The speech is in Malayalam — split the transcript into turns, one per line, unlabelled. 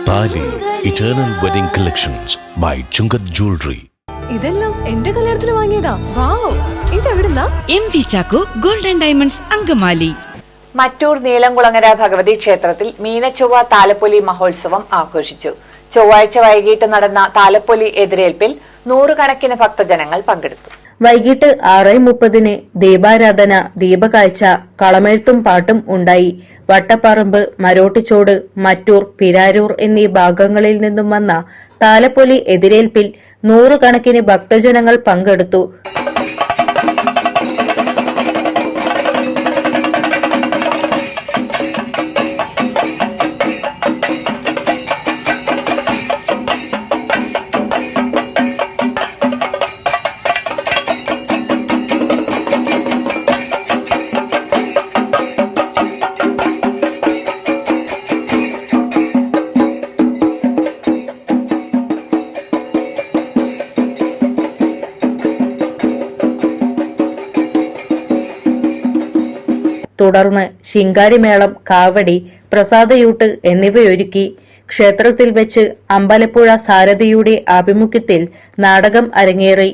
താലി eternal wedding collections by Chungath jewellery.
ഇതെല്ലാം എന്റെ കല്യാണത്തിന് വാങ്ങിയതാ. വാവ്, ഇതെവിടുന്നാ?
MV Chacko golden diamonds Angamaly.
Mattoor Neelamkulangara Bhagavathi ക്ഷേത്രത്തിൽ മീനച്ചൊവ്വ താലപ്പൊലി മഹോത്സവം ആഘോഷിച്ചു. ചൊവ്വാഴ്ച വൈകിട്ട് നടന്ന താലപ്പൊലി എതിരേൽപ്പിൽ നൂറുകണക്കിന് ഭക്തജനങ്ങൾ പങ്കെടുത്തു.
വൈകിട്ട് 6:30 ദീപാരാധന, ദീപകാഴ്ച, കളമെഴുത്തും പാട്ടും ഉണ്ടായി. വട്ടപ്പറമ്പ്, മരോട്ടിച്ചോട്, മറ്റൂർ, പിരാരൂർ എന്നീ ഭാഗങ്ങളിൽ നിന്നും വന്ന താലപ്പൊലി എതിരേൽപ്പിൽ നൂറുകണക്കിന് ഭക്തജനങ്ങൾ പങ്കെടുത്തു. തുടർന്ന് ശിങ്കാരിമേളം, കാവടി, പ്രസാദയൂട്ട് എന്നിവയൊരുക്കി. ക്ഷേത്രത്തിൽ വെച്ച് അമ്പലപ്പുഴ സാരഥിയുടെ ആഭിമുഖ്യത്തിൽ നാടകം അരങ്ങേറി.